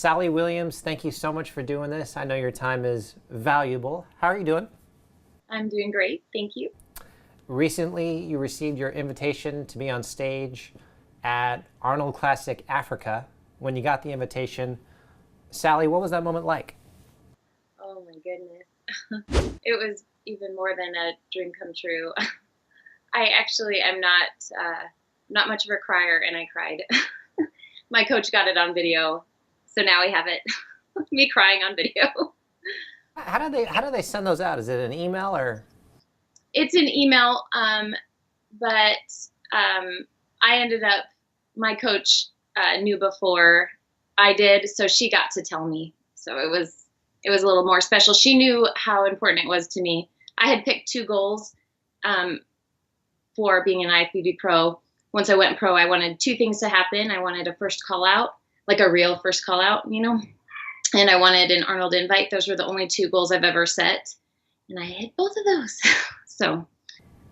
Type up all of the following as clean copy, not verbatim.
Sally Williams, thank you so much for doing this. I know your time is valuable. How are you doing? I'm doing great. Thank you. Recently, you received your invitation to be on stage at Arnold Classic Africa. When you got the invitation, Sally, what was that moment like? Oh my goodness. It was even more than a dream come true. I actually am not much of a crier, and I cried. My coach got it on video, so now we have it. Me crying on video. How do they send those out? Is it an email or? It's an email, but I ended up, my coach knew before I did, so she got to tell me. So it was a little more special. She knew how important it was to me. I had picked two goals for being an IFBB pro. Once I went pro, I wanted two things to happen. I wanted a first call out, like a real first call out, and I wanted an Arnold invite. Those were the only two goals I've ever set, and I hit both of those. So,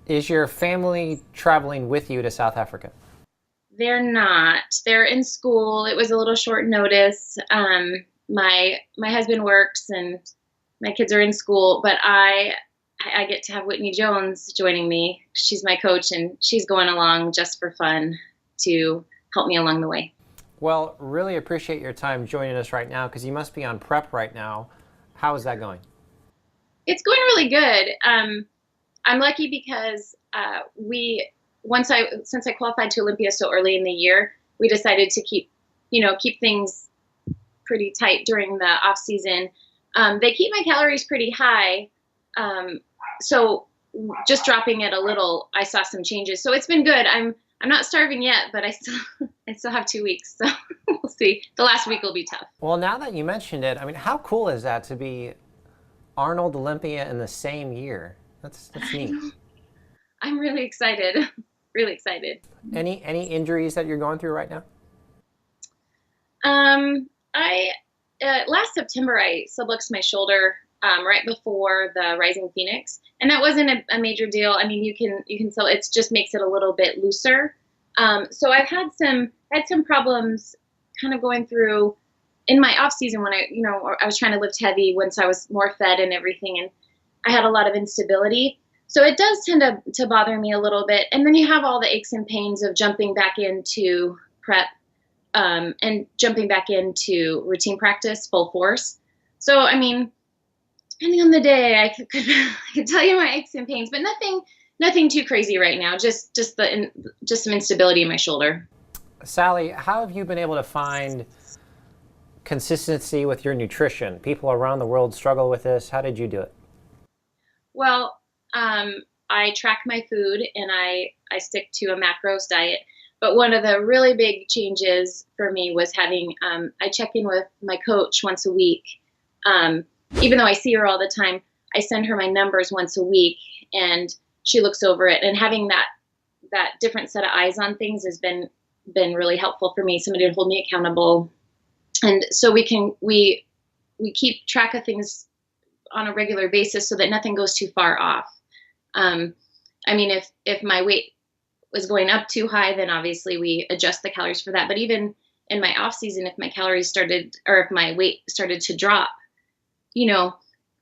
Is your family traveling with you to South Africa? they're not. They're in school. It was a little short notice. My husband works and my kids are in school, but I get to have Whitney Jones joining me. She's my coach, and she's going along just for fun to help me along the way. Well, really appreciate your time joining us right now because you must be on prep right now. How is that going? It's going really good. I'm lucky because since I qualified to Olympia so early in the year, we decided to keep things pretty tight during the off season. They keep my calories pretty high. So just dropping it a little, I saw some changes. So it's been good. I'm not starving yet, but I still have 2 weeks. So we'll see. The last week will be tough. Well, now that you mentioned it, I mean, how cool is that to be Arnold Olympia in the same year? That's neat. I'm really excited. Really excited. Any injuries that you're going through right now? I last September I subluxed my shoulder right before the Rising Phoenix, and that wasn't a major deal. I mean, you can still, it just makes it a little bit looser. So I've had some problems kind of going through in my off season when I was trying to lift heavy once I was more fed and everything, and I had a lot of instability. So it does tend to bother me a little bit. And then you have all the aches and pains of jumping back into prep and jumping back into routine practice full force. So, I mean, depending on the day, I could tell you my aches and pains, but nothing too crazy right now. Just some instability in my shoulder. Sally, how have you been able to find consistency with your nutrition? People around the world struggle with this. How did you do it? Well, I track my food and I stick to a macros diet. But one of the really big changes for me was having, I check in with my coach once a week. Even though I see her all the time, I send her my numbers once a week and she looks over it. And having that different set of eyes on things has been really helpful for me. Somebody to hold me accountable. And so we keep track of things on a regular basis so that nothing goes too far off. I mean, if my weight was going up too high, then obviously we adjust the calories for that. But even in my off season, if my calories if my weight started to drop, we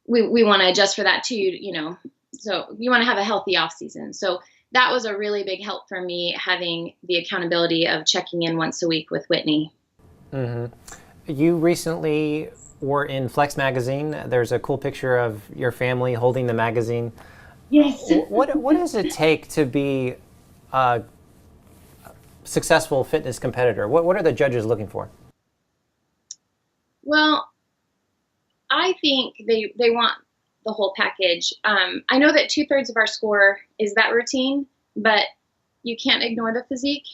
want to adjust for that too, so you want to have a healthy off season. So that was a really big help for me, having the accountability of checking in once a week with Whitney. Mm-hmm. You recently were in Flex magazine. There's a cool picture of your family holding the magazine. Yes. What does it take to be a successful fitness competitor? What are the judges looking for? Well, I think they want the whole package. I know that 2/3 of our score is that routine, but you can't ignore the physique.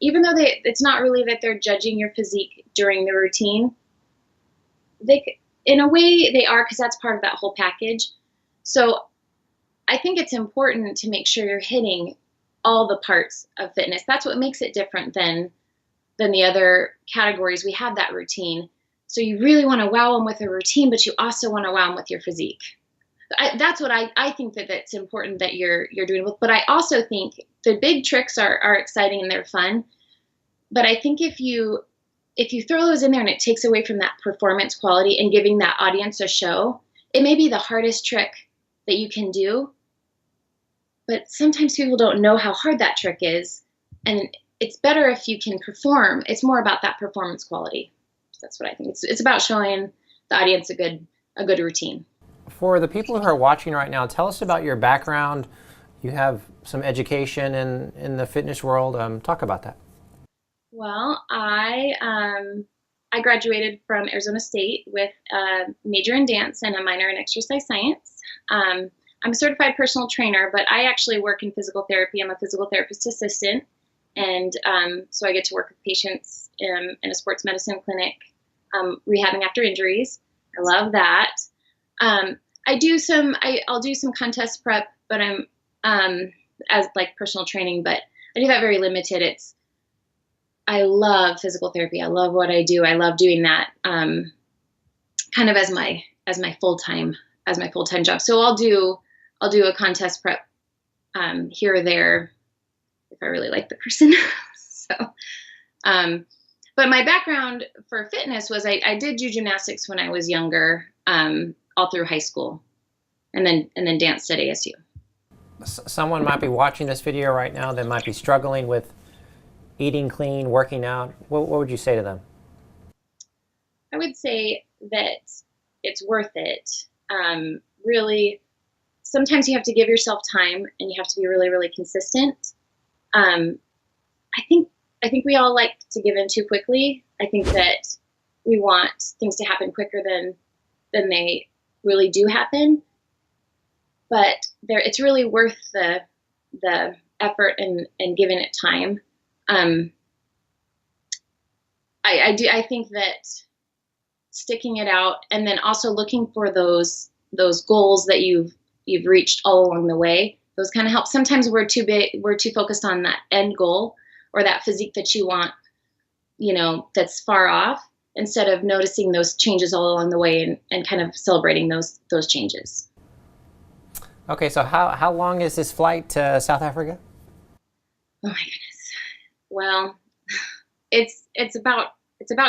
Even though it's not really that they're judging your physique during the routine, in a way they are, because that's part of that whole package. So I think it's important to make sure you're hitting all the parts of fitness. That's what makes it different than the other categories. We have that routine. So you really want to wow them with a routine, but you also want to wow them with your physique. That's what I think that's important that you're doing with. But I also think the big tricks are exciting and they're fun. But I think if you if you throw those in there and it takes away from that performance quality and giving that audience a show, it may be the hardest trick that you can do, but sometimes people don't know how hard that trick is, and it's better if you can perform. It's more about that performance quality. That's what I think. It's about showing the audience a good routine. For the people who are watching right now, tell us about your background. You have some education in the fitness world. Talk about that. Well, I graduated from Arizona State with a major in dance and a minor in exercise science. I'm a certified personal trainer, but I actually work in physical therapy. I'm a physical therapist assistant, and so I get to work with patients in a sports medicine clinic, rehabbing after injuries. I love that. I'll do some contest prep, but I'm as like personal training, but I do that very limited. I love physical therapy. I love what I do. I love doing that kind of as my full-time job. So I'll do a contest prep here or there if I really like the person. So, but my background for fitness was I did do gymnastics when I was younger, all through high school, and then danced at ASU. Someone might be watching this video right now that might be struggling with eating clean, working out. What would you say to them? I would say that it's worth it. Really, sometimes you have to give yourself time, and you have to be really, really consistent. I think we all like to give in too quickly. I think that we want things to happen quicker than they really do happen. But it's really worth the effort and giving it time. I think that sticking it out, and then also looking for those goals that you've reached all along the way, those kind of help. Sometimes we're too focused on that end goal or that physique that you want, that's far off, instead of noticing those changes all along the way and kind of celebrating those changes. Okay, so how long is this flight to South Africa? Oh my goodness. Well, it's about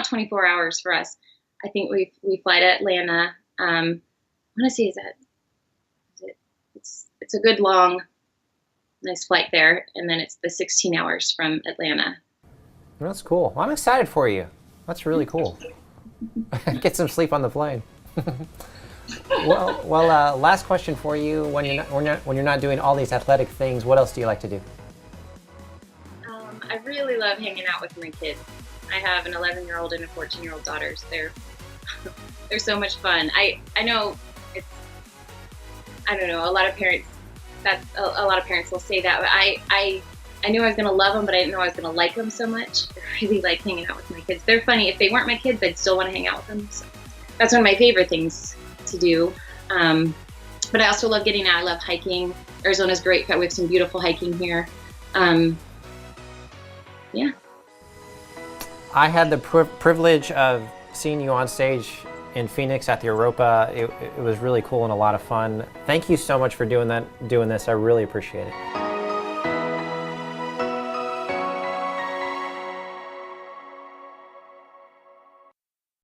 24 hours for us. I think we fly to Atlanta. I want to say it's a good long, nice flight there, and then it's the 16 hours from Atlanta. That's cool. Well, I'm excited for you. That's really cool. Get some sleep on the plane. Well, last question for you. When you're not doing all these athletic things, what else do you like to do? I really love hanging out with my kids. I have an 11-year-old and a 14-year-old daughters. They're so much fun. I know I don't know, a lot of parents will say that, but I knew I was going to love them, but I didn't know I was going to like them so much. I really like hanging out with my kids. They're funny. If they weren't my kids, I'd still want to hang out with them. So that's one of my favorite things to do. But I also love getting out. I love hiking. Arizona's great. We have some beautiful hiking here. Yeah. I had the privilege of seeing you on stage in Phoenix at the Europa. It was really cool and a lot of fun. Thank you so much for doing this. I really appreciate it.